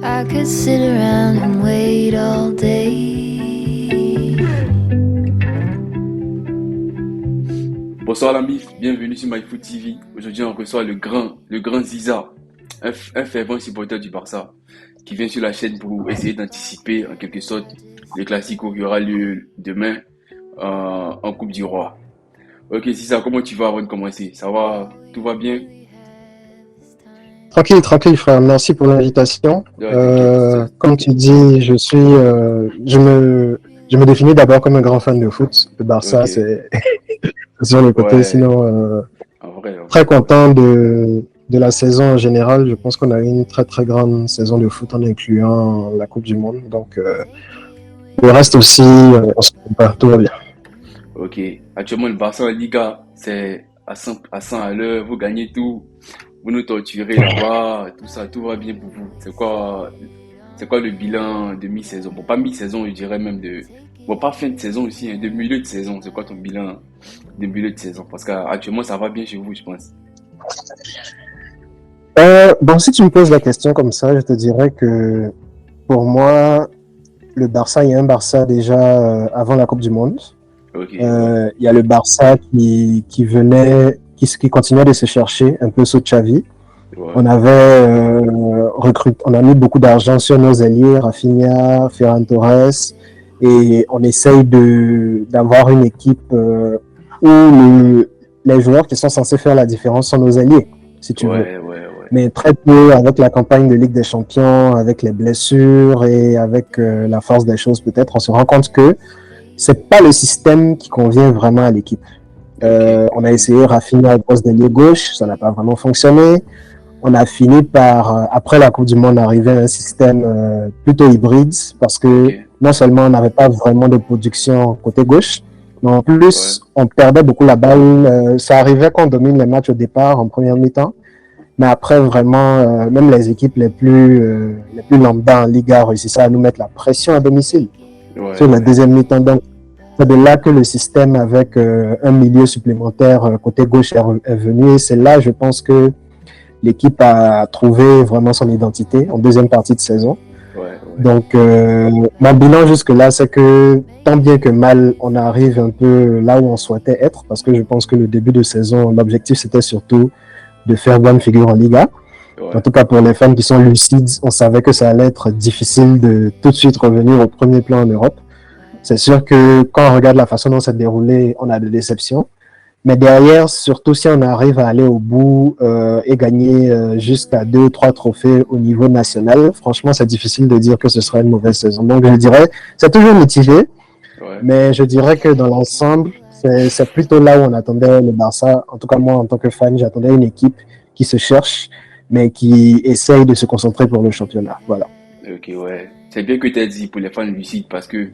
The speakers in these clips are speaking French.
I could sit around and wait all day. Bonsoir la MIF, bienvenue sur MyFoot TV. Aujourd'hui on reçoit le grand Ziza, un fervent supporter du Barça, qui vient sur la chaîne pour essayer d'anticiper en quelque sorte le classico qui aura lieu demain en Coupe du Roi. Ok Ziza, comment tu vas avant de commencer? Ça va? Tout va bien? Tranquille, frère. Merci pour l'invitation. Ouais, t'inquiète. Comme tu dis, je me définis d'abord comme un grand fan de foot. Le Ok, Barça, c'est sur le côté. ouais, Sinon, en très vrai, ouais. content de la saison en général. Je pense qu'on a eu une très, très grande saison de foot en incluant la Coupe du Monde. Donc, le reste aussi, on se trompe pas. Tout va bien. Ok, actuellement le Barça en Liga, c'est à 100 à l'heure, vous gagnez tout, vous nous torturez là-bas, tout ça, tout va bien pour vous. C'est quoi le bilan de mi-saison? Bon, pas mi-saison, je dirais même bon, pas fin de saison aussi, hein, de milieu de saison. C'est quoi ton bilan de milieu de saison? Parce qu'actuellement, ça va bien chez vous, je pense. Bon, si tu me poses la question comme ça, je te dirais que pour moi, le Barça, il y a un Barça déjà avant la Coupe du Monde. Ok, ouais, Il y a le Barça qui continuait de se chercher un peu sous Xavi. ouais, On avait on a mis beaucoup d'argent sur nos ailiers, Rafinha, Ferran Torres, et on essaye d'avoir une équipe où les joueurs qui sont censés faire la différence sont nos alliés, si tu veux. ouais, ouais, ouais. Mais très peu avec la campagne de Ligue des Champions, avec les blessures et avec la force des choses peut-être, on se rend compte que c'est pas le système qui convient vraiment à l'équipe. Ok, On a ok, essayé Rafinha au poste d'ailier gauche, ça n'a pas vraiment fonctionné. On a fini par, après la Coupe du Monde, arriver à un système plutôt hybride parce ok, que non seulement on n'avait pas vraiment de production côté gauche, mais en ouais, plus, on perdait beaucoup la balle. Ça arrivait qu'on domine les matchs au départ en première mi-temps, mais après, vraiment, même les équipes les plus lambda en Liga réussissaient à nous mettre la pression à domicile ouais, sur la ouais. deuxième mi-temps. Donc, c'est de là que le système avec un milieu supplémentaire côté gauche est venu. Et c'est là, je pense que l'équipe a trouvé vraiment son identité en deuxième partie de saison. Ouais, ouais. Donc, mon bilan jusque-là, c'est que tant bien que mal, on arrive un peu là où on souhaitait être, parce que je pense que le début de saison, l'objectif, c'était surtout de faire bonne figure en Liga. En Ouais, tout cas, pour les fans qui sont lucides, on savait que ça allait être difficile de tout de suite revenir au premier plan en Europe. C'est sûr que quand on regarde la façon dont ça s'est déroulé, on a des déceptions. Mais derrière, surtout si on arrive à aller au bout et gagner jusqu'à 2 ou 3 trophées au niveau national, franchement, c'est difficile de dire que ce serait une mauvaise saison. Donc, je dirais, c'est toujours mitigé, ouais. mais je dirais que dans l'ensemble, c'est plutôt là où on attendait le Barça. En tout cas, moi, en tant que fan, j'attendais une équipe qui se cherche, mais qui essaye de se concentrer pour le championnat. Voilà. Ok, ouais. C'est bien que tu as dit pour les fans lucides parce que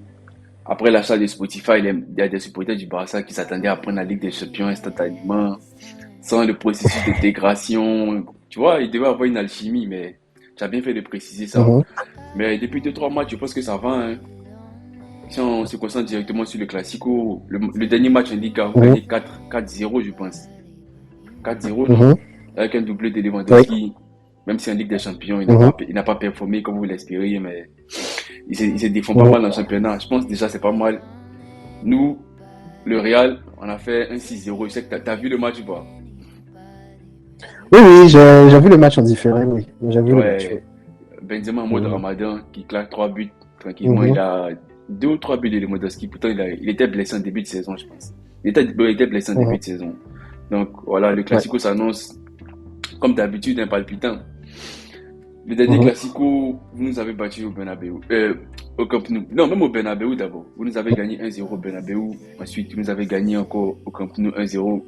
après l'achat de Spotify, il y a des supporters du Barça qui s'attendaient à prendre la Ligue des Champions instantanément, sans le processus d'intégration. Tu vois, il devait avoir une alchimie, mais tu as bien fait de préciser ça. Mhm, Mais depuis 2 3 matchs, je pense que ça va, hein. Si on se concentre directement sur le Classico, le dernier match en Ligue a mhm, gagné 4-0, je pense. 4-0, non? mhm. Avec un doublé de Oui. Lewandowski, même si en Ligue des Champions, Mhm, il n'a pas performé comme vous l'espériez, mais il se défend pas mhm. mal dans le championnat. Je pense déjà c'est pas mal. Nous, le Real, on a fait un 6-0. Je sais que t'as vu le match ou pas? Oui, oui, j'ai vu le match en différé, oui. J'ai vu le match, oui. Ouais, Benzema en mode Mhm, Ramadan qui claque 3 buts tranquillement. Il mhm, a 2 ou 3 buts de Lewandowski. Pourtant, il était blessé en début de saison, je pense. Il était blessé en début mhm. de saison. Donc voilà, le Ouais. Classico s'annonce comme d'habitude un palpitant. Le dernier Mhm, Classico, vous nous avez battu au Bernabeu. Au Camp Nou. Non, même au Bernabeu d'abord. Vous nous avez gagné 1-0 au Bernabeu. Ensuite, vous nous avez gagné encore au Camp Nou 1-0.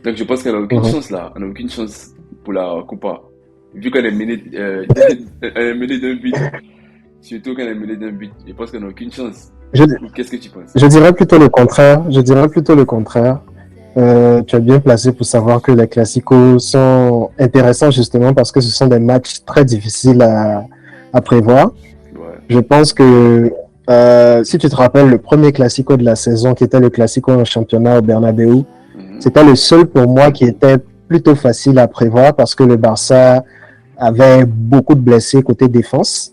Donc je pense qu'elle n'a aucune mhm. chance là. On n'a aucune chance pour la Coupa. Vu qu'elle est menée, elle est menée d'un but. Surtout quand elle est menée d'un but. Je pense qu'elle n'a aucune chance. Je, Ou qu'est-ce que tu penses? je dirais plutôt le contraire. Je dirais plutôt le contraire. Tu es bien placé pour savoir que les classicos sont intéressants justement parce que ce sont des matchs très difficiles à prévoir. Ouais. Je pense que si tu te rappelles le premier classico de la saison qui était le classico en championnat au Bernabeu, Mhm. c'était le seul pour moi qui était plutôt facile à prévoir parce que le Barça avait beaucoup de blessés côté défense.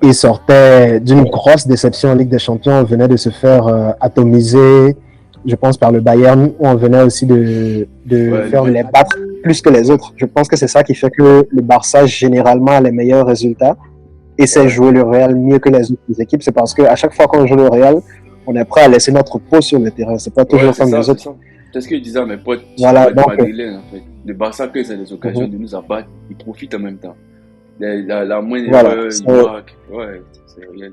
il sortait d'une grosse déception en Ligue des Champions. On venait de se faire atomiser, je pense, par le Bayern, où on venait aussi de faire les battre plus que les autres. Je pense que c'est ça qui fait que le Barça, généralement, a les meilleurs résultats et sait jouer le Real mieux que les autres équipes. C'est parce qu'à chaque fois qu'on joue le Real, on est prêt à laisser notre peau sur le terrain. C'est pas toujours comme les autres. C'est ce que je disais à mes potes. Voilà, donc, madrilènes, en fait. Le Barça, que c'est des occasions de nous abattre, ils profitent en même temps. La moindre erreur, ils marquent. Ouais, c'est réel.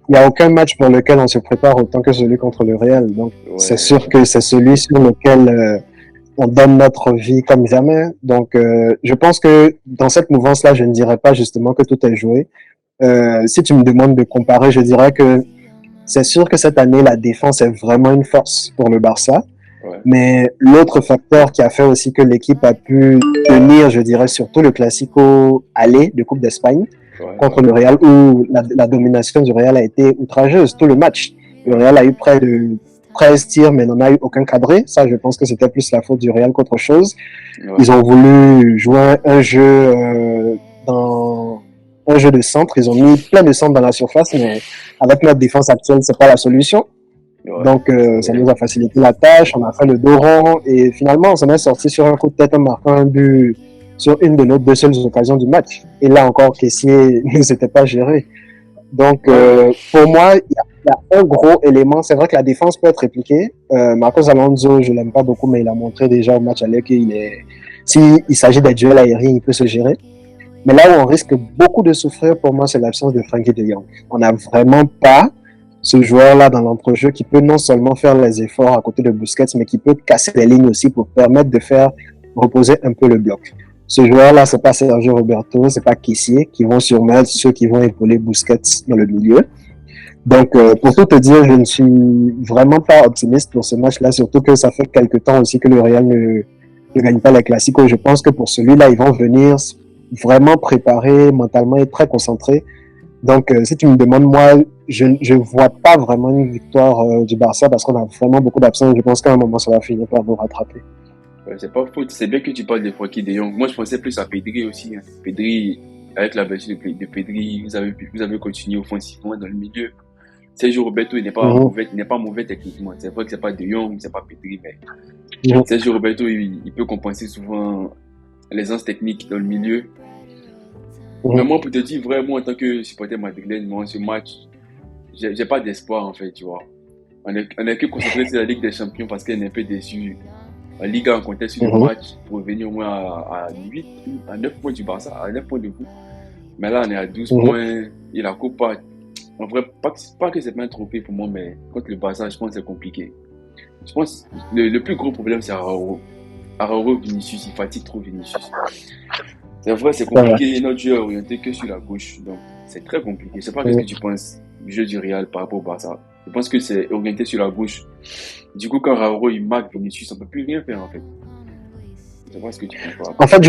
Il n'y a aucun match pour lequel on se prépare autant que celui contre le Real. Donc, c'est sûr que c'est celui sur lequel on donne notre vie comme jamais. Donc, je pense que dans cette mouvance-là, je ne dirais pas justement que tout est joué. Si tu me demandes de comparer, je dirais que c'est sûr que cette année, la défense est vraiment une force pour le Barça. Ouais. Mais l'autre facteur qui a fait aussi que l'équipe a pu tenir, je dirais, surtout le Classico aller de Coupe d'Espagne contre le Real, où la domination du Real a été outrageuse, tout le match. Le Real a eu près de 13 tirs, mais n'en a eu aucun cadré. Ça, je pense que c'était plus la faute du Real qu'autre chose. Ouais. Ils ont voulu jouer un jeu dans un jeu de centre. Ils ont mis plein de centres dans la surface, mais avec notre défense actuelle, c'est pas la solution. Ouais. Donc, ça nous a facilité la tâche. On a fait le dos rond et finalement, on s'en est sorti sur un coup de tête en marquant un but sur une de nos deux seules occasions du match. Et là encore, Kessié ne s'était pas géré. Donc, pour moi, il y a un gros élément. C'est vrai que la défense peut être répliquée. Marcos Alonso, je l'aime pas beaucoup, mais il a montré déjà au match aller qu'il est... S'il s'agit des duels aériens, il peut se gérer. Mais là où on risque beaucoup de souffrir, pour moi, c'est l'absence de Frenkie de Jong. On n'a vraiment pas ce joueur-là dans l'entrejeu qui peut non seulement faire les efforts à côté de Busquets, mais qui peut casser les lignes aussi pour permettre de faire reposer un peu le bloc. Ce joueur-là, c'est pas Sergio Roberto, c'est pas Kessié qui vont surmettre ceux qui vont épauler Busquets dans le milieu. Donc, pour tout te dire, je ne suis vraiment pas optimiste pour ce match-là, surtout que ça fait quelques temps aussi que le Real ne gagne pas les Classicos. Je pense que pour celui-là, ils vont venir vraiment préparés mentalement et très concentrés. Donc, si tu me demandes, moi, je vois pas vraiment une victoire du Barça parce qu'on a vraiment beaucoup d'absents. Je pense qu'à un moment, ça va finir par nous rattraper. C'est pas faute. C'est bien que tu parles de Frenkie de Jong. Moi, je pensais plus à Pedri aussi. Hein. Pedri, avec la blessure de Pedri, vous avez continué offensivement dans le milieu. Sergio Roberto, il n'est pas mauvais techniquement. C'est vrai que c'est pas de Jong, c'est pas Pedri, mais Sergio Roberto, il peut compenser souvent l'aisance technique dans le milieu. Mais moi, pour te dire vraiment, en tant que supporter madrilène, moi, ce match, j'ai pas d'espoir, en fait, tu vois. On est que concentré sur la Ligue des Champions parce qu'elle est un peu déçue. La Liga, on comptait sur le match pour revenir au moins à 9 points du Barça, à 9 points de vous. Mais là, on est à 12 points. Et la Coupe, en vrai, pas que c'est pas un trophée pour moi, mais contre le Barça, je pense que c'est compliqué. Je pense que le plus gros problème, c'est Araujo. Araujo, Vinicius, il fatigue trop Vinicius. C'est vrai, c'est compliqué. Notre jeu est orienté que sur la gauche. Donc, c'est très compliqué. Je sais pas ce que tu penses du jeu du Real par rapport au Barça. Je pense que c'est orienté sur la gauche. Du coup, quand Araujo il marque Vinicius, on peut plus rien faire en fait. Je sais pas ce que tu penses. En fait,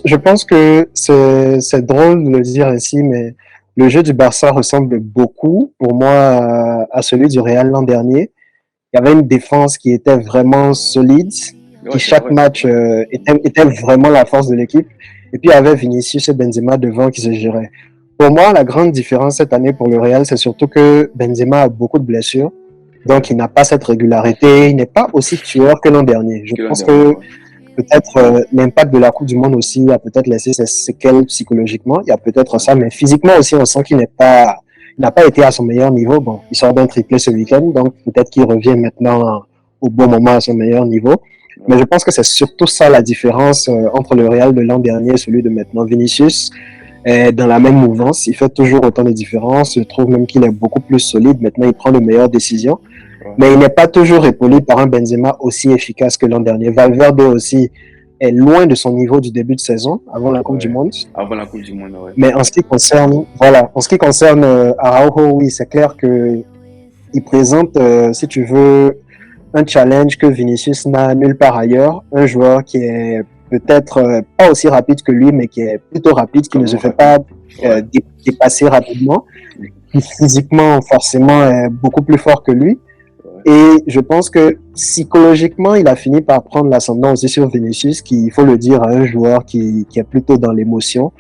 je pense que c'est drôle de le dire ainsi, mais le jeu du Barça ressemble beaucoup, pour moi, à celui du Real l'an dernier. Il y avait une défense qui était vraiment solide, qui chaque match était vraiment la force de l'équipe. Et puis il y avait Vinicius et Benzema devant qui se géraient. Pour moi, la grande différence cette année pour le Real, c'est surtout que Benzema a beaucoup de blessures. Donc, il n'a pas cette régularité. Il n'est pas aussi tueur que l'an dernier. Je pense que peut-être l'impact de la Coupe du Monde aussi a peut-être laissé ses séquelles psychologiquement. Il y a peut-être ça, mais physiquement aussi, on sent qu'il n'a pas été à son meilleur niveau. Bon, il sort d'un triplé ce week-end, donc peut-être qu'il revient maintenant au bon moment à son meilleur niveau. Mais je pense que c'est surtout ça la différence entre le Real de l'an dernier et celui de maintenant. Vinicius est dans la même mouvance, il fait toujours autant de différences. Je trouve même qu'il est beaucoup plus solide. Maintenant, il prend de meilleures décisions. Mais il n'est pas toujours épaulé par un Benzema aussi efficace que l'an dernier. Valverde aussi est loin de son niveau du début de saison, avant la Coupe du Monde. Avant la Coupe du Monde, ouais. Mais en ce qui concerne Araujo, oui, c'est clair que il présente, si tu veux, un challenge que Vinicius n'a nulle part ailleurs. Un joueur qui est peut-être pas aussi rapide que lui, mais qui est plutôt rapide, qui ne se fait pas dépasser rapidement, qui physiquement, forcément, est beaucoup plus fort que lui. Et je pense que psychologiquement, il a fini par prendre l'ascendant aussi sur Vinicius, qui, il faut le dire, à un joueur qui est plutôt dans l'émotion,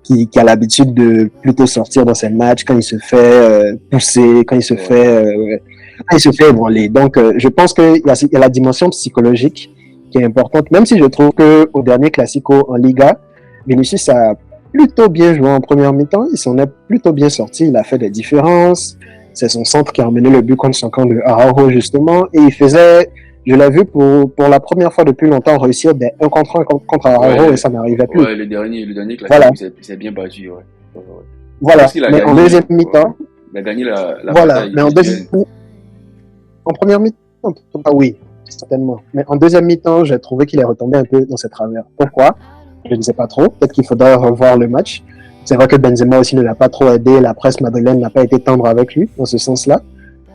qui a l'habitude de plutôt sortir dans ses matchs quand il se fait pousser, quand il se fait ébranler. Donc, je pense qu'il y a la dimension psychologique qui est importante, même si je trouve que au dernier Classico en Liga, Vinicius a plutôt bien joué en première mi-temps. Il s'en est plutôt bien sorti. Il a fait des différences. C'est son centre qui a emmené le but contre son camp de Araujo, justement. Et il faisait, je l'ai vu pour la première fois depuis longtemps, réussir des 1 contre 1 contre Araujo et ça n'arrivait plus. Ouais, le dernier Classico, voilà. c'est bien battu. Ouais. Voilà. Mais en deuxième mi-temps. Il a gagné la voilà. Mais en première mi-temps, oui, certainement. Mais en deuxième mi-temps, j'ai trouvé qu'il est retombé un peu dans ses travers. Pourquoi? Je ne sais pas trop. Peut-être qu'il faudra revoir le match. C'est vrai que Benzema aussi ne l'a pas trop aidé. La presse madrilène n'a pas été tendre avec lui dans ce sens-là.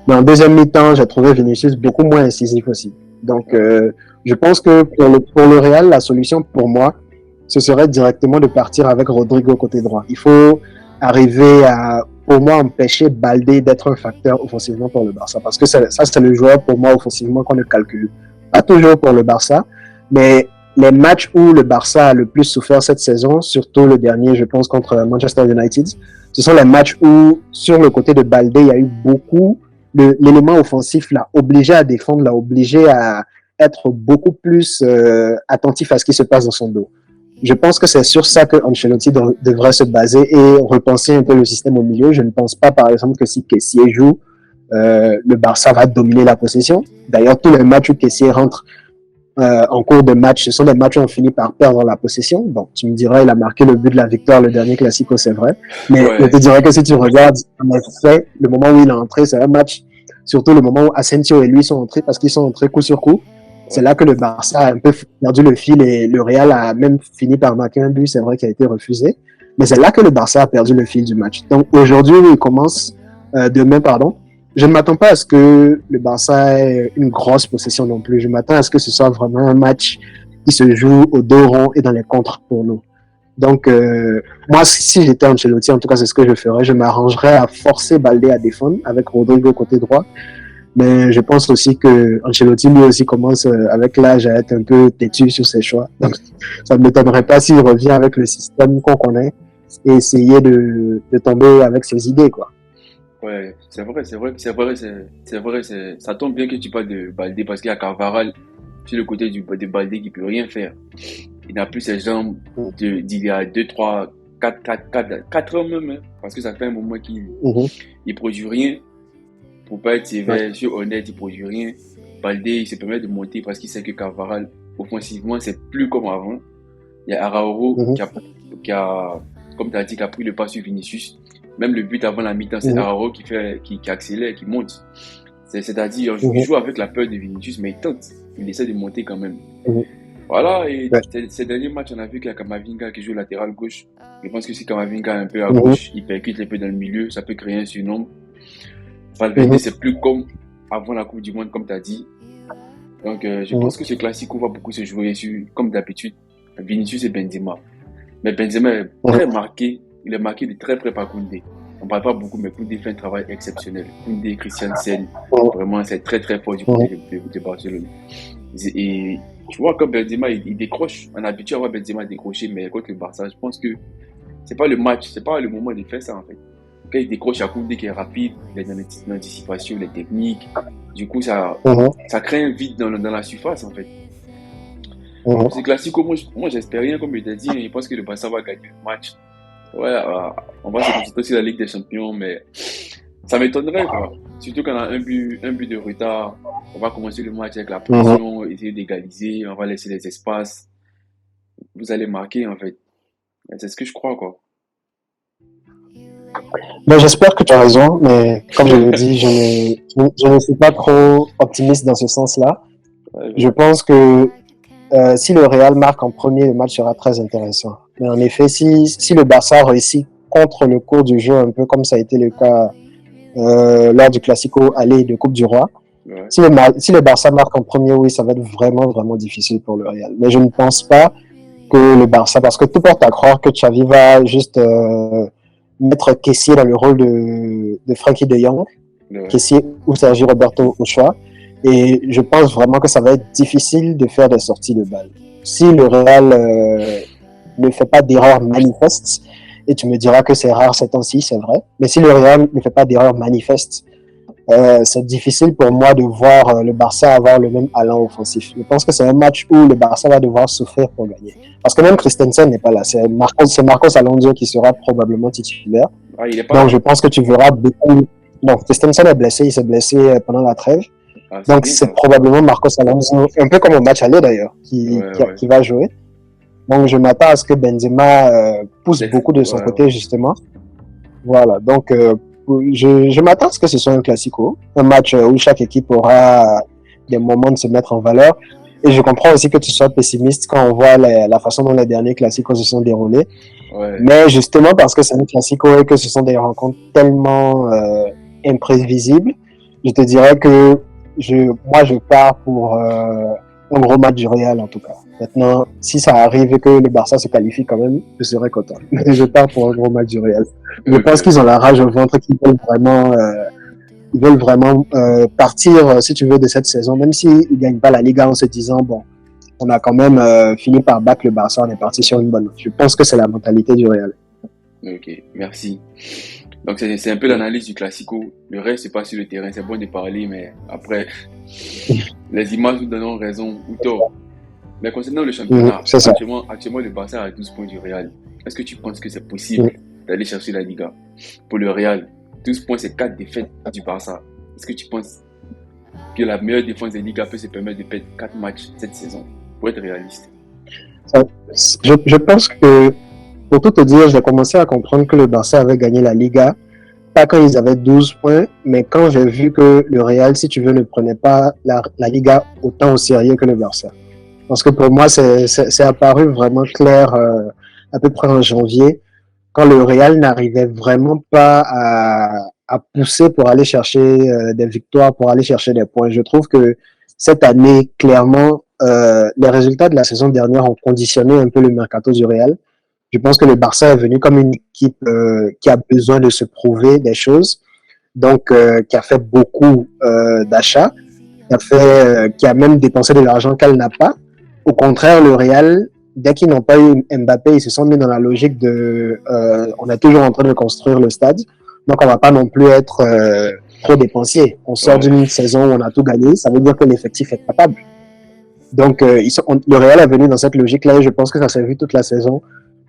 Mais en deuxième mi-temps, j'ai trouvé Vinicius beaucoup moins incisif aussi. Donc, je pense que pour le Real, la solution pour moi, ce serait directement de partir avec Rodrigo côté droit. Il faut arriver à, pour moi, empêcher Baldé d'être un facteur offensivement pour le Barça. Parce que ça, c'est le joueur pour moi offensivement qu'on ne calcule. Pas toujours pour le Barça, mais les matchs où le Barça a le plus souffert cette saison, surtout le dernier, je pense, contre Manchester United, ce sont les matchs où, sur le côté de Baldé, il y a eu beaucoup l'élément offensif l'a obligé à défendre, l'a obligé à être beaucoup plus attentif à ce qui se passe dans son dos. Je pense que c'est sur ça que Ancelotti devrait se baser et repenser un peu le système au milieu. Je ne pense pas, par exemple, que si Kessié joue, le Barça va dominer la possession. D'ailleurs, tous les matchs où Kessié rentre en cours de match, ce sont des matchs où on finit par perdre la possession. Bon, tu me diras, il a marqué le but de la victoire, le dernier Classico, c'est vrai. Mais je te dirais que si tu regardes, en effet, le moment où il est entré, c'est un match, surtout le moment où Asensio et lui sont entrés, parce qu'ils sont entrés coup sur coup. C'est là que le Barça a un peu perdu le fil et le Real a même fini par marquer un but, c'est vrai, qui a été refusé. Mais c'est là que le Barça a perdu le fil du match. Donc aujourd'hui, il commence, demain, pardon, je ne m'attends pas à ce que le Barça ait une grosse possession non plus. Je m'attends à ce que ce soit vraiment un match qui se joue au dos rond et dans les contres pour nous. Donc, moi, si j'étais Ancelotti, en tout cas, c'est ce que je ferais. Je m'arrangerais à forcer Baldé à défendre avec Rodrigo côté droit. Mais je pense aussi que Ancelotti, lui aussi, commence avec l'âge à être un peu têtu sur ses choix. Donc, ça ne m'étonnerait pas s'il revient avec le système qu'on connaît et essayer de tomber avec ses idées, quoi. Ouais, c'est vrai, ça tombe bien que tu parles de Baldé parce qu'il y a Carvajal sur le côté de Baldé qui peut rien faire. Il n'a plus ses jambes d'il y a 2, 3, 4 ans même, hein, parce que ça fait un moment qu'il il produit rien. Pour pas être sévère, sur honnête, il produit rien. Baldé, il se permet de monter parce qu'il sait que Carvajal, offensivement, c'est plus comme avant. Il y a Araujo qui a, comme tu as dit, qui a pris le pas sur Vinicius. Même le but avant la mi-temps, c'est Araujo qui accélère, qui monte. C'est-à-dire, il joue avec la peur de Vinicius, mais il tente. Il essaie de monter quand même. Voilà, et ces derniers matchs, on a vu qu'il y a Camavinga qui joue latéral gauche. Je pense que si Camavinga est un peu à gauche, il percute un peu dans le milieu, ça peut créer un surnombre. Valverde, c'est plus comme avant la Coupe du Monde, comme tu as dit. Donc, je pense que ce Classico va beaucoup se jouer sur, comme d'habitude, Vinicius et Benzema. Mais Benzema est très marqué. Il est marqué de très près par Koundé. On ne parle pas beaucoup, mais Koundé fait un travail exceptionnel. Koundé, Christensen, vraiment, c'est très très fort du côté de Barcelone. Et tu vois, comme Benzema, il décroche. On a habitué à voir Benzema décrocher, mais contre le Barça, je pense que c'est pas le match, c'est pas le moment de faire ça en fait. Quand il décroche à Koundé qui est rapide, il est dans l'anticipation, les techniques. Du coup, ça crée un vide dans la surface en fait. C'est classique. Moi, j'espère rien, comme je t'ai dit. Je pense que le Barça va gagner le match. Ouais, on va se concentrer sur la Ligue des Champions, mais ça m'étonnerait, quoi. Surtout qu'on a un but de retard. On va commencer le match avec la pression, essayer d'égaliser, on va laisser les espaces. Vous allez marquer, en fait. C'est ce que je crois, quoi. Ben, j'espère que tu as raison, mais comme je l'ai dit, je ne suis pas trop optimiste dans ce sens-là. Je pense que si le Real marque en premier, le match sera très intéressant. Mais en effet, si le Barça réussit contre le cours du jeu, un peu comme ça a été le cas lors du Classico aller de Coupe du Roi, si le Barça marque en premier, oui, ça va être vraiment, vraiment difficile pour le Real. Mais je ne pense pas que le Barça, parce que tout porte à croire que Xavi va juste mettre Kessié dans le rôle de Frenkie de Jong, Kessié ou Sergio Roberto au choix. Et je pense vraiment que ça va être difficile de faire des sorties de balles. Si le Real ne fait pas d'erreur manifeste Et tu me diras que c'est rare ces temps-ci, c'est vrai. Mais si le Real ne fait pas d'erreur manifeste, c'est difficile pour moi de voir le Barça avoir le même allant offensif. Je pense que c'est un match où le Barça va devoir souffrir pour gagner. Parce que même Christensen n'est pas là. C'est Marcos Alonso qui sera probablement titulaire. Ah, il est pas Donc là. je pense que tu verras beaucoup. Non, Christensen est blessé. Il s'est blessé pendant la trêve. Ah, c'est Donc bien c'est ça. probablement Marcos Alonso, un peu comme au match aller d'ailleurs, Ouais. qui va jouer. Donc je m'attends à ce que Benzema pousse beaucoup de son Ouais. côté justement. Voilà, donc je m'attends à ce que ce soit un classico, un match où chaque équipe aura des moments de se mettre en valeur. Et je comprends aussi que tu sois pessimiste quand on voit la façon dont les derniers classicos se sont déroulés. Ouais. Mais justement parce que c'est un classico et que ce sont des rencontres tellement imprévisibles, je te dirais que moi je pars pour un gros match du Real en tout cas. Maintenant, si ça arrive et que le Barça se qualifie quand même, je serais content. Mais je pars pour un gros match du Real. Je pense qu'ils ont la rage au ventre, qu'ils veulent vraiment partir, si tu veux, de cette saison, même s'ils ne gagnent pas la Liga en se disant, bon, on a quand même fini par battre le Barça, on est parti sur une bonne note. Je pense que c'est la mentalité du Real. Ok, merci. Donc c'est un peu l'analyse du classico. Le reste, c'est pas sur le terrain. C'est bon de parler, mais après, les images nous donnent raison ou tort. Mais concernant le championnat, C'est ça. actuellement, le Barça a 12 points du Real. Est-ce que tu penses que c'est possible d'aller chercher la Liga? Pour le Real, 12 points, c'est 4 défaites du Barça. Est-ce que tu penses que la meilleure défense de Liga peut se permettre de perdre 4 matchs cette saison? Pour être réaliste. Je pense que, pour tout te dire, j'ai commencé à comprendre que le Barça avait gagné la Liga, pas quand ils avaient 12 points, mais quand j'ai vu que le Real, si tu veux, ne prenait pas la Liga autant au sérieux que le Barça. Parce que pour moi, c'est apparu vraiment clair à peu près en janvier, quand le Real n'arrivait vraiment pas à pousser pour aller chercher des victoires, pour aller chercher des points. Je trouve que cette année, clairement, les résultats de la saison dernière ont conditionné un peu le mercato du Real. Je pense que le Barça est venu comme une équipe qui a besoin de se prouver des choses, donc qui a fait beaucoup d'achats, qui a même dépensé de l'argent qu'elle n'a pas. Au contraire, le Real, dès qu'ils n'ont pas eu Mbappé, ils se sont mis dans la logique de on est toujours en train de construire le stade, donc on va pas non plus être trop dépensier. On sort d'une saison où on a tout gagné, ça veut dire que l'effectif est capable. Donc le Real est venu dans cette logique-là et je pense que ça s'est vu toute la saison,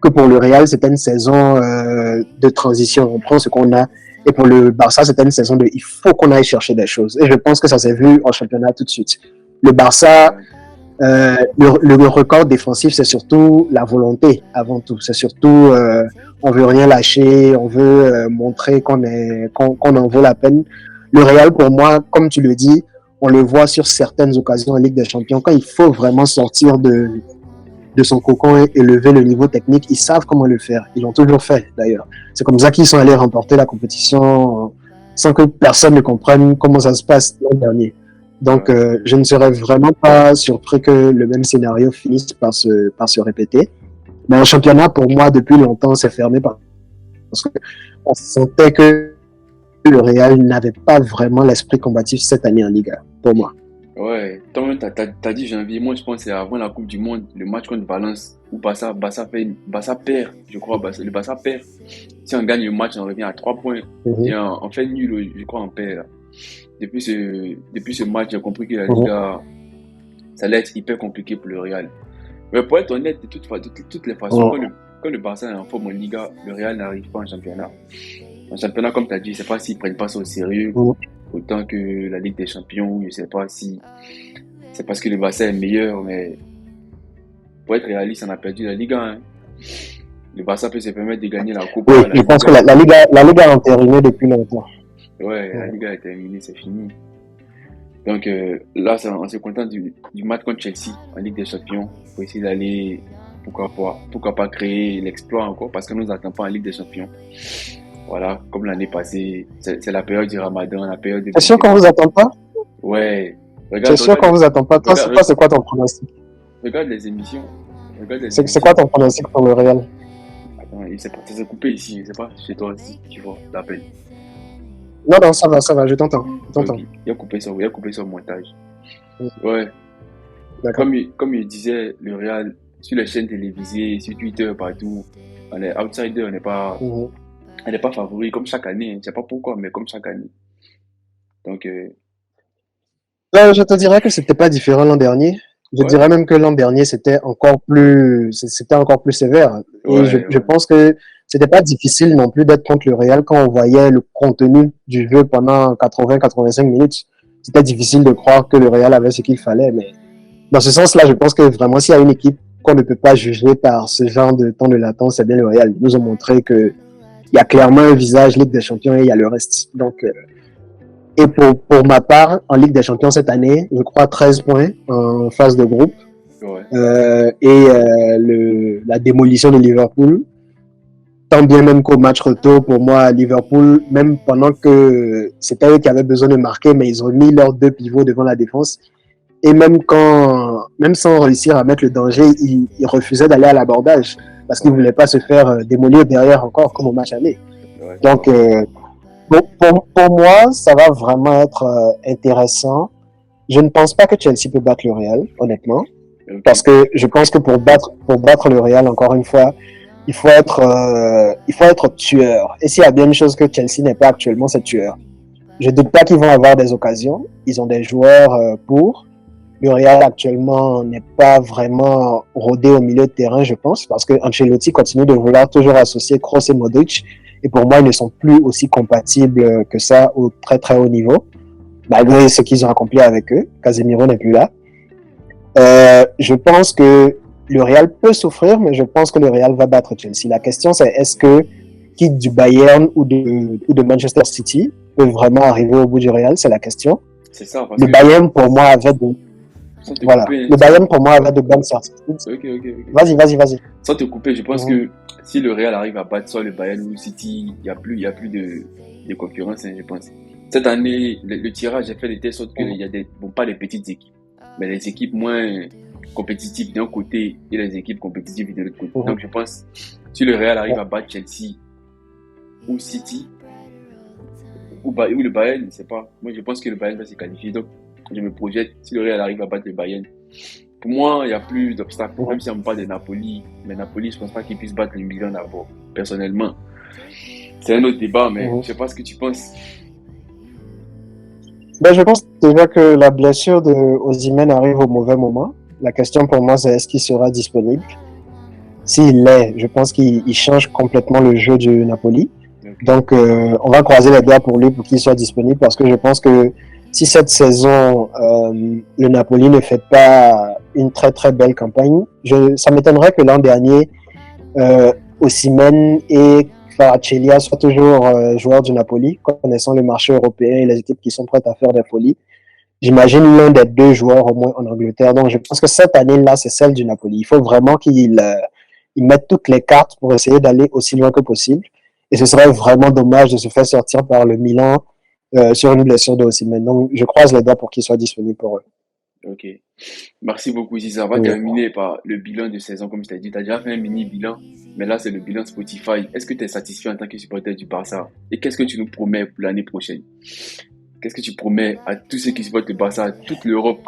que pour le Real, c'était une saison de transition. On prend ce qu'on a. Et pour le Barça, c'était une saison de il faut qu'on aille chercher des choses. Et je pense que ça s'est vu en championnat tout de suite. Le Barça, le record défensif, c'est surtout la volonté avant tout. C'est surtout, on veut rien lâcher, on veut montrer qu'on en vaut la peine. Le Real, pour moi, comme tu le dis, on le voit sur certaines occasions en Ligue des Champions, quand il faut vraiment sortir de son cocon et lever le niveau technique, ils savent comment le faire. Ils l'ont toujours fait, d'ailleurs. C'est comme ça qu'ils sont allés remporter la compétition sans que personne ne comprenne comment ça se passe l'an dernier. Donc, je ne serais vraiment pas surpris que le même scénario finisse par se répéter. Mais en championnat, pour moi, depuis longtemps, c'est fermé parce qu'on sentait que le Real n'avait pas vraiment l'esprit combatif cette année en Liga, pour moi. Ouais, toi-même, t'as dit janvier. Moi, je pense que c'est avant la Coupe du Monde, le match contre Valence, où Barça perd, je crois. Le Barça perd. Si on gagne le match, on revient à 3 points. Et on fait nul, je crois, on perd. Là. Depuis ce match, j'ai compris que la Liga, ça allait être hyper compliqué pour le Real. Mais pour être honnête, de toutes les façons, quand le Barça est en forme en Liga, le Real n'arrive pas en championnat. En championnat, comme tu as dit, je ne sais pas s'ils ne prennent pas ça au sérieux, autant que la Ligue des Champions, je ne sais pas si c'est parce que le Barça est meilleur, mais pour être réaliste, on a perdu la Liga. Hein. Le Barça peut se permettre de gagner la Coupe. Oui, je pense que la Liga a entériné depuis longtemps. Ouais, la Liga est terminée, c'est fini. Donc là, on se contente du match contre Chelsea en Ligue des Champions pour essayer d'aller, pourquoi pas créer l'exploit encore, parce que nous n'attendons pas en Ligue des Champions. Voilà, comme l'année passée, c'est la période du Ramadan, la période de... C'est sûr qu'on vous attend pas? Ouais. C'est sûr qu'on vous attend pas. Toi, c'est quoi ton pronostic? Regarde les émissions. C'est quoi ton pronostic pour le Real? Attends, ça s'est coupé ici, je sais pas, chez toi aussi, tu vois, l'appel. Non, ça va, je t'entends. Okay. Il a coupé sur le montage. Ouais. Comme il disait, le Real, sur les chaînes télévisées, sur Twitter, partout. On est outsider, Mhm. on n'est pas favori comme chaque année. Je ne sais pas pourquoi, mais comme chaque année. Donc, Je te dirais que c'était pas différent l'an dernier. Je dirais ouais, même que l'an dernier, c'était encore plus sévère. Et ouais, je ouais, pense que c'était pas difficile non plus d'être contre le Real quand on voyait le contenu du jeu pendant 80-85 minutes. C'était difficile de croire que le Real avait ce qu'il fallait. Mais dans ce sens-là, je pense que vraiment, s'il y a une équipe qu'on ne peut pas juger par ce genre de temps de latence, c'est bien le Real. Ils nous ont montré que il y a clairement un visage Ligue des Champions et il y a le reste. Donc, et pour ma part, en Ligue des Champions cette année, je crois 13 points en phase de groupe. ouais. La démolition de Liverpool, tant bien même qu'au match retour, pour moi, Liverpool, même pendant que c'était eux qui avaient besoin de marquer, mais ils ont mis leurs deux pivots devant la défense. Et même sans réussir à mettre le danger, ils refusaient d'aller à l'abordage parce qu'ils ne Ouais, voulaient pas se faire démolir derrière encore comme au match aller. ouais, Donc, pour moi, ça va vraiment être intéressant. Je ne pense pas que Chelsea peut battre le Real, honnêtement, ok. parce que je pense que pour battre le Real, encore une fois, il faut être tueur. Et s'il y a bien une chose que Chelsea n'est pas actuellement, c'est tueur. Je ne doute pas qu'ils vont avoir des occasions. Ils ont des joueurs pour. Le Real actuellement n'est pas vraiment rodé au milieu de terrain, je pense, parce que Ancelotti continue de vouloir toujours associer Kroos et Modric. Et pour moi, ils ne sont plus aussi compatibles que ça au très très haut niveau, malgré ce qu'ils ont accompli avec eux. Casemiro n'est plus là. Je pense que le Real peut souffrir, mais je pense que le Real va battre Chelsea. La question, c'est est-ce que qui du Bayern ou de Manchester City peut vraiment arriver au bout du Real? C'est la question. C'est ça, parce Le que, Bayern, pour moi, avait de, sans te voilà. couper, Le Bayern, pour moi, avait de bonnes certitudes. ok, ok, ok. Vas-y. Sans te couper, je pense Mhm. que si le Real arrive à battre soit le Bayern ou le City, il y a plus de concurrence, hein, je pense. Cette année, le tirage est fait de telle sorte qu'il Mhm. y a bon, pas les petites équipes, mais les équipes moins compétitives d'un côté et les équipes compétitives de l'autre côté. Mhm. Donc, je pense, si le Real arrive Ouais. à battre Chelsea ou City, ou le Bayern, je ne sais pas. Moi, je pense que le Bayern va se qualifier. Donc, je me projette, si le Real arrive à battre le Bayern, pour moi, il n'y a plus d'obstacles. Mhm. Même si on me parle de Napoli, mais Napoli, je ne pense pas qu'ils puissent battre le Milan d'abord, personnellement. C'est un autre débat, mais je Mhm. ne sais pas ce que tu penses. Ben, je pense déjà que la blessure de Osimhen arrive au mauvais moment. La question pour moi, c'est est-ce qu'il sera disponible? S'il l'est, je pense qu'il change complètement le jeu du Napoli. Ok. Donc, on va croiser les doigts pour lui pour qu'il soit disponible parce que je pense que si cette saison, le Napoli ne fait pas une très très belle campagne, ça m'étonnerait que l'an dernier, Osimhen et Kvaratskhelia soient toujours joueurs du Napoli, connaissant le marché européen et les équipes qui sont prêtes à faire des folies. J'imagine l'un des deux joueurs au moins en Angleterre. Donc, je pense que cette année-là, c'est celle du Napoli. Il faut vraiment qu'il mette toutes les cartes pour essayer d'aller aussi loin que possible. Et ce serait vraiment dommage de se faire sortir par le Milan sur une blessure de Osimhen. Donc, je croise les doigts pour qu'il soit disponible pour eux. Ok. Merci beaucoup, Ziza. On va Oui. terminer par le bilan de saison, comme je t'ai dit. Tu as déjà fait un mini bilan, mais là, c'est le bilan Spotify. Est-ce que tu es satisfait en tant que supporter du Barça? Et qu'est-ce que tu nous promets pour l'année prochaine? Qu'est-ce que tu promets à tous ceux qui supportent le Barça, à toute l'Europe?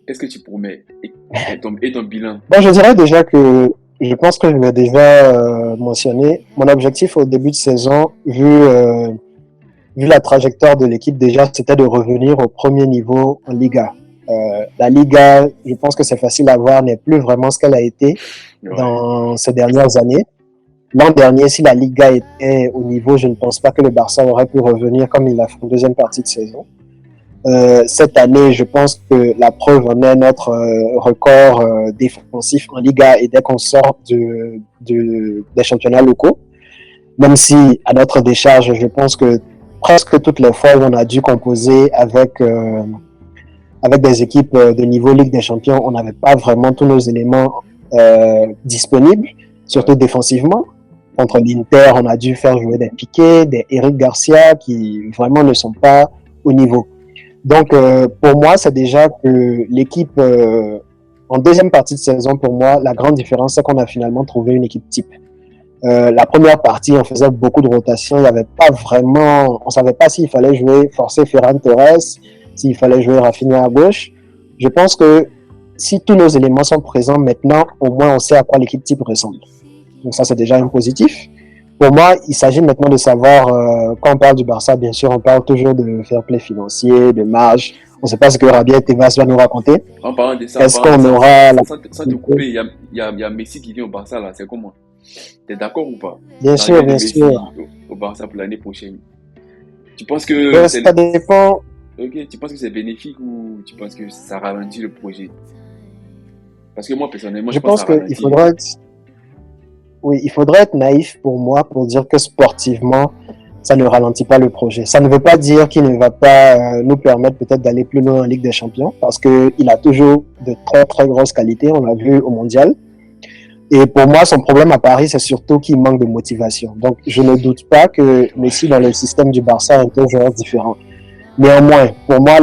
Qu'est-ce que tu promets? Et ton bilan? Bon, je dirais déjà que je pense que je l'ai déjà mentionné. Mon objectif au début de saison, vu la trajectoire de l'équipe déjà, c'était de revenir au premier niveau en Liga. La Liga, je pense que c'est facile à voir, n'est plus vraiment ce qu'elle a été Ouais. dans ces dernières années. L'an dernier, si la Liga était au niveau, je ne pense pas que le Barça aurait pu revenir comme il a fait en deuxième partie de saison. Cette année, je pense que la preuve en est notre record défensif en Liga et dès qu'on sort des championnats locaux. Même si, à notre décharge, je pense que presque toutes les fois où on a dû composer avec des équipes de niveau Ligue des Champions, on n'avait pas vraiment tous nos éléments disponibles, surtout Ouais. défensivement. Contre l'Inter, on a dû faire jouer des Piqué, des Eric Garcia qui vraiment ne sont pas au niveau. Donc, pour moi, c'est déjà que l'équipe, en deuxième partie de saison, pour moi, la grande différence, c'est qu'on a finalement trouvé une équipe type. La première partie, on faisait beaucoup de rotations. Il n'y avait pas vraiment, on savait pas s'il fallait jouer, forcer Ferran Torres, s'il fallait jouer Rafinha à gauche. Je pense que si tous nos éléments sont présents maintenant, au moins on sait à quoi l'équipe type ressemble. Donc ça, c'est déjà un positif. Pour moi, il s'agit maintenant de savoir, quand on parle du Barça, bien sûr, on parle toujours de fair play financier, de marge. On ne sait pas ce que Rabia Tebas va nous raconter. En parlant de ça, Est-ce qu'on aura la... sans te couper, il y a Messi qui vient au Barça là, c'est comment? T'es d'accord ou pas? Bien sûr, L'arrivée de bien Messi sûr. au Barça pour l'année prochaine. Tu penses que c'est Ça dépend. ok, tu penses que c'est bénéfique ou tu penses que ça ralentit le projet? Parce que moi personnellement, Je je pense pense que ça qu'il ralentit. faudra être... Oui, il faudrait être naïf pour moi pour dire que sportivement, ça ne ralentit pas le projet. Ça ne veut pas dire qu'il ne va pas nous permettre peut-être d'aller plus loin en Ligue des Champions, parce qu'il a toujours de très très grosses qualités, on l'a vu au Mondial. Et pour moi, son problème à Paris, c'est surtout qu'il manque de motivation. Donc, je ne doute pas que Messi, dans le système du Barça, est un joueur différent. Néanmoins, pour moi,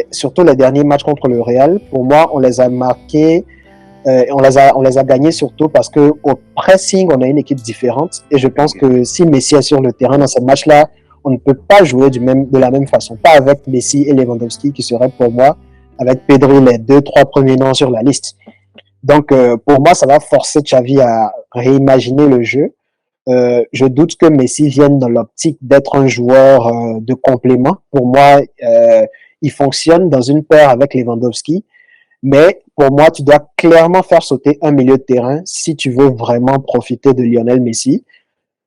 surtout les derniers matchs contre le Real, pour moi, on les a marqués, on les a gagnés surtout parce que au pressing, on a une équipe différente. Et je pense que si Messi est sur le terrain dans ces matchs-là, on ne peut pas jouer de la même façon. Pas avec Messi et Lewandowski, qui seraient pour moi, avec Pedri, les 2-3 premiers noms sur la liste. Donc, pour moi, ça va forcer Xavi à réimaginer le jeu. Je doute que Messi vienne dans l'optique d'être un joueur de complément. Pour moi, il fonctionne dans une paire avec Lewandowski. Mais pour moi, tu dois clairement faire sauter un milieu de terrain si tu veux vraiment profiter de Lionel Messi.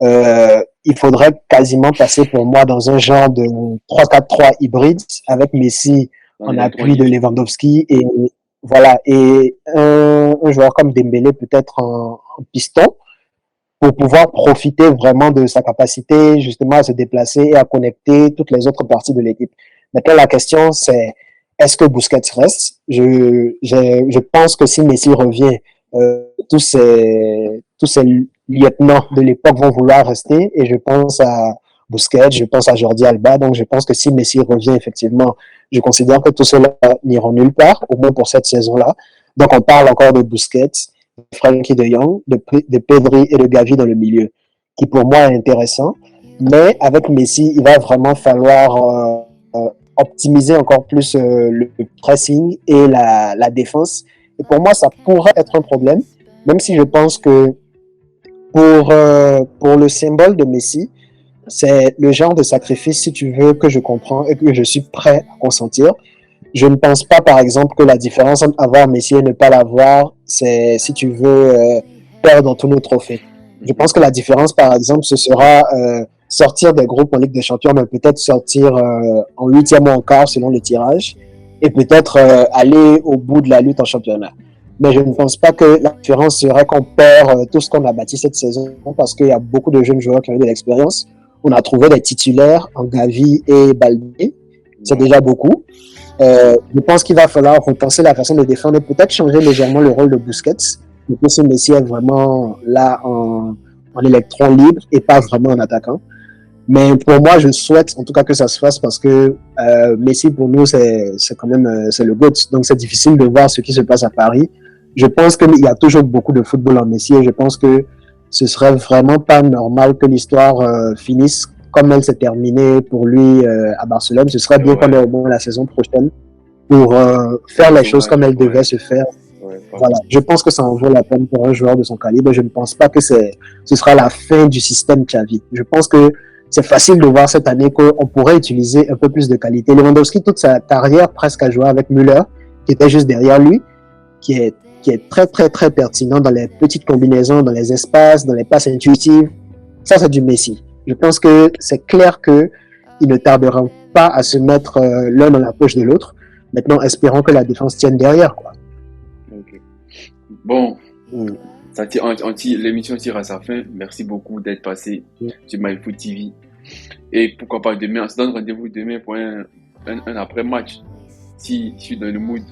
Il faudrait quasiment passer pour moi dans un genre de 3-4-3 hybride avec Messi en appui de Lewandowski et voilà, et un joueur comme Dembélé peut-être en piston pour pouvoir profiter vraiment de sa capacité justement à se déplacer et à connecter toutes les autres parties de l'équipe. Maintenant, la question c'est est-ce que Busquets reste? Je pense que si Messi revient, tous ces lieutenants de l'époque vont vouloir rester et je pense à Busquets, je pense à Jordi Alba. Donc, je pense que si Messi revient, effectivement, je considère que tout cela n'ira nulle part, au moins pour cette saison-là. Donc, on parle encore de Busquets, de Frenkie de Jong, de Pedri et de Gavi dans le milieu, qui pour moi est intéressant. Mais avec Messi, il va vraiment falloir optimiser encore plus le pressing et la défense. Et pour moi, ça pourrait être un problème, même si je pense que pour le symbole de Messi, c'est le genre de sacrifice, si tu veux, que je comprends et que je suis prêt à consentir. Je ne pense pas, par exemple, que la différence entre avoir Messi et ne pas l'avoir, c'est, si tu veux, perdre tous nos trophées. Je pense que la différence, par exemple, ce sera sortir des groupes en Ligue des Champions, mais peut-être sortir en huitième ou en quart selon le tirage, et peut-être aller au bout de la lutte en championnat. Mais je ne pense pas que la différence serait qu'on perd tout ce qu'on a bâti cette saison, parce qu'il y a beaucoup de jeunes joueurs qui ont eu de l'expérience. On a trouvé des titulaires en Gavi et Baldé. C'est déjà beaucoup. Je pense qu'il va falloir repenser la façon de défendre et peut-être changer légèrement le rôle de Busquets. Pour que ce Messi est vraiment là en électron libre et pas vraiment en attaquant. Mais pour moi, je souhaite en tout cas que ça se fasse parce que Messi, pour nous, c'est quand même c'est le GOAT. Donc, c'est difficile de voir ce qui se passe à Paris. Je pense qu'il y a toujours beaucoup de football en Messi et je pense que ce serait vraiment pas normal que l'histoire finisse comme elle s'est terminée pour lui à Barcelone. Ce serait bien qu'on ait au moins la saison prochaine pour faire les choses comme elles devaient se faire. Voilà. Je pense que ça en vaut la peine pour un joueur de son calibre. Je ne pense pas que ce sera la fin du système Xavi. Je pense que c'est facile de voir cette année qu'on pourrait utiliser un peu plus de qualité. Lewandowski, toute sa carrière presque a joué avec Müller, qui était juste derrière lui, qui est très, très, très pertinent dans les petites combinaisons, dans les espaces, dans les passes intuitives. Ça, c'est du Messi. Je pense que c'est clair qu'ils ne tarderont pas à se mettre l'un dans la poche de l'autre. Maintenant, espérons que la défense tienne derrière, quoi. Okay. Bon, l'émission tire à sa fin. Merci beaucoup d'être passé sur MyFoot TV. Et pourquoi pas demain, on se donne rendez-vous demain pour un après-match. Si je suis dans le mood.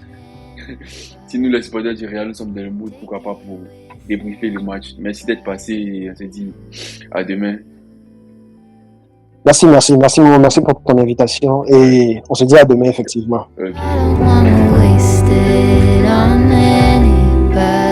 Si nous, les supporters du Real, nous sommes dans le mood, pourquoi pas pour débriefer le match. Merci d'être passé et on se dit à demain. Merci pour ton invitation et on se dit à demain effectivement. Okay. I don't wanna waste it on anybody.